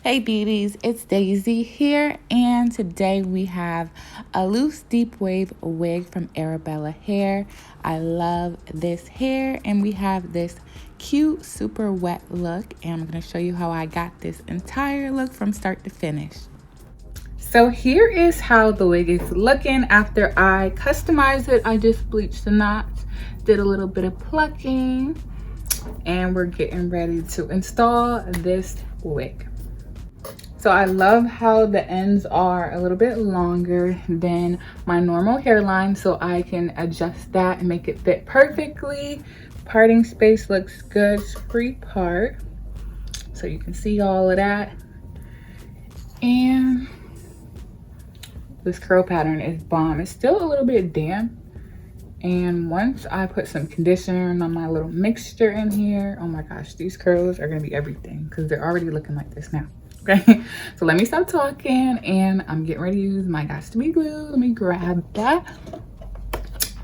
Hey beauties, it's Daisy here, and today we have a loose deep wave wig from Arabella hair. I love this hair, and we have this cute super wet look, and I'm going to show you how I got this entire look from start to finish. So here is how the wig is looking after I customized it. I just bleached the knots, did a little bit of plucking, and we're getting ready to install this wig. So I love how the ends are a little bit longer than my normal hairline, so I can adjust that and make it fit perfectly. Parting space looks good, free part, so you can see all of that. And this curl pattern is bomb. It's still a little bit damp, and once I put some conditioner on my little mixture in here, oh my gosh, these curls are gonna be everything because they're already looking like this now. Okay, so let me stop talking, and I'm getting ready to use my Gots to Be glue. Let me grab that.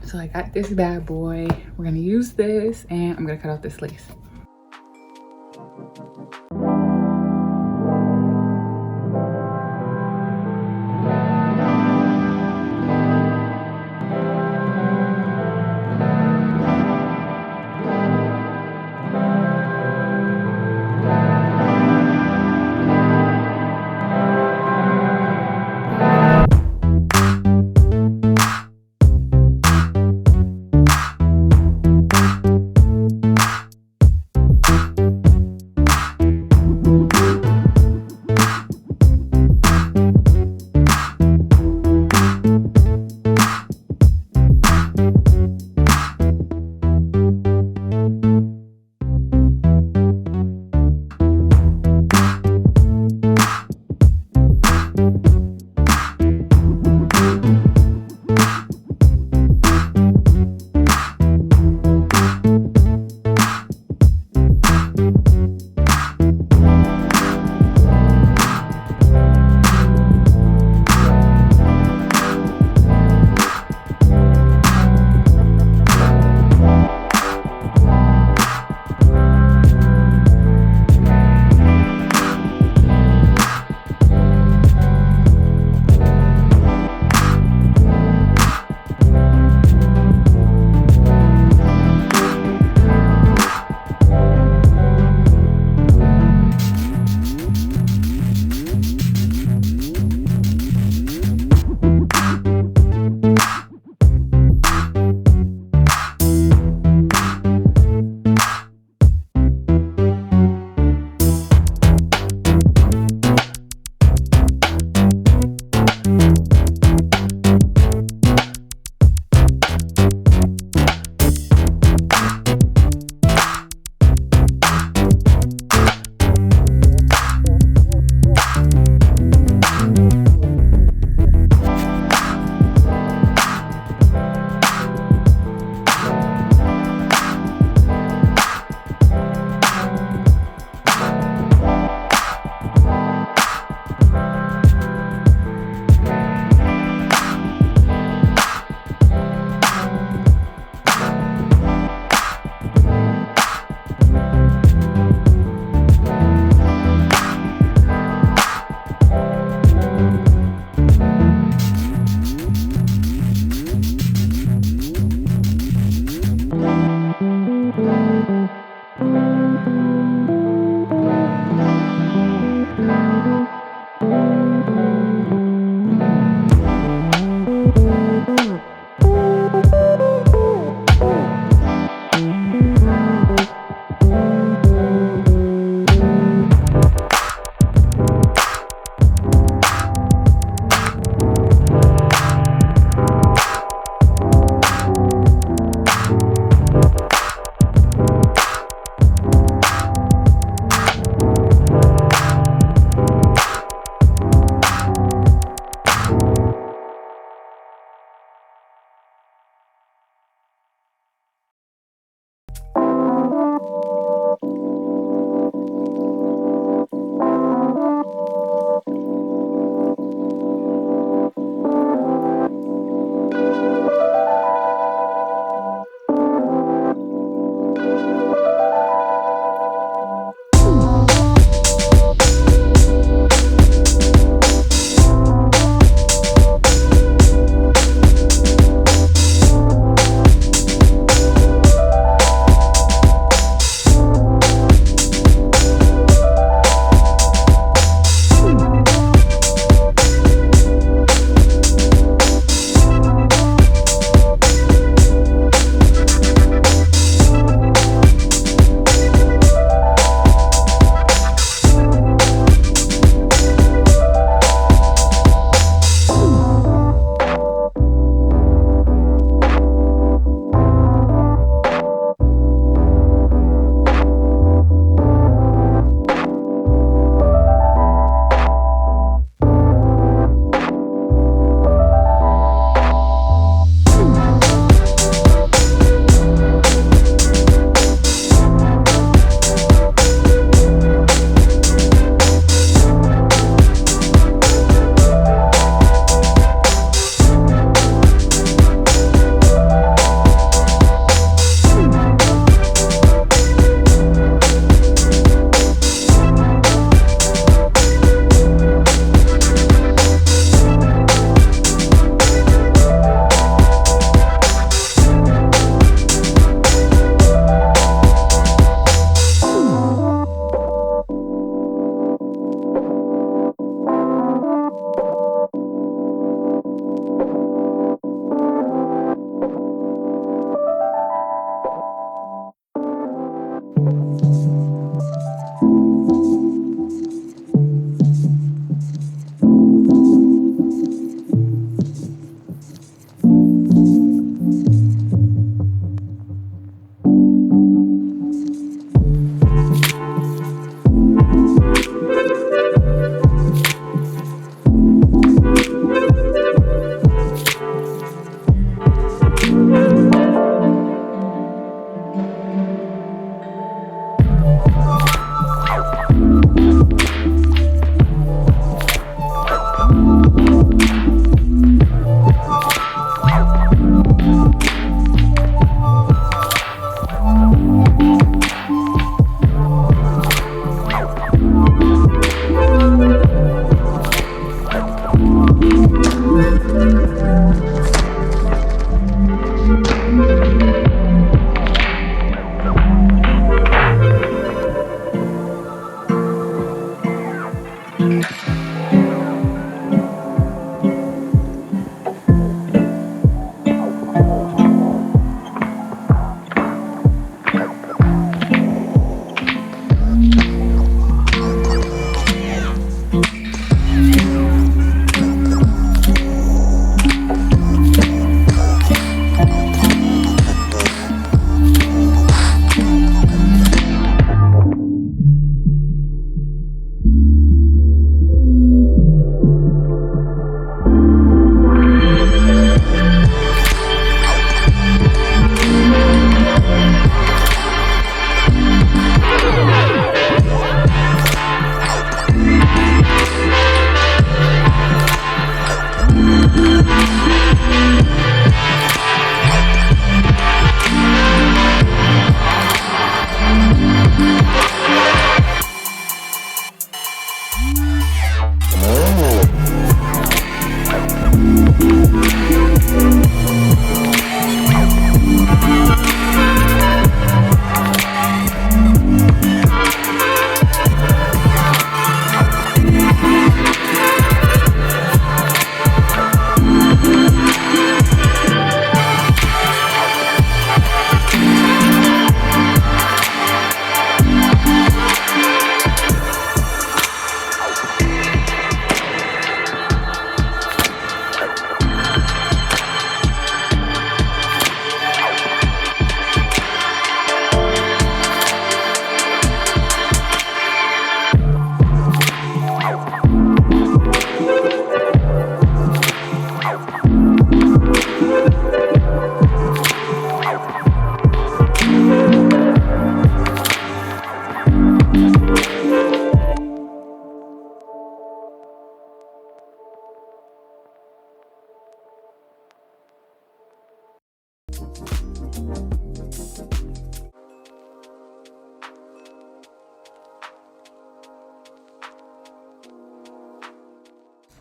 So I got this bad boy. We're gonna use this, and I'm gonna cut off this lace.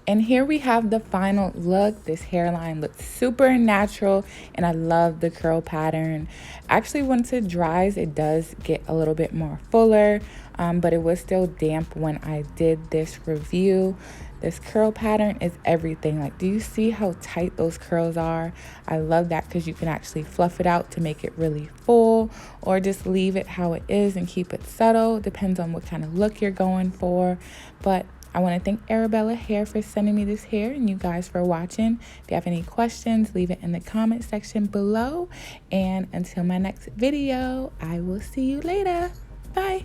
And here we have the final look. This hairline looks super natural and I love the curl pattern. Actually, once it dries, it does get a little bit more fuller, but it was still damp when I did this review. This curl pattern is everything. Like, do you see how tight those curls are? I love that because you can actually fluff it out to make it really full, or just leave it how it is and keep it subtle. Depends on what kind of look you're going for. But I want to thank Arabella Hair for sending me this hair, and you guys for watching. If you have any questions, leave it in the comment section below. And until my next video, I will see you later. Bye.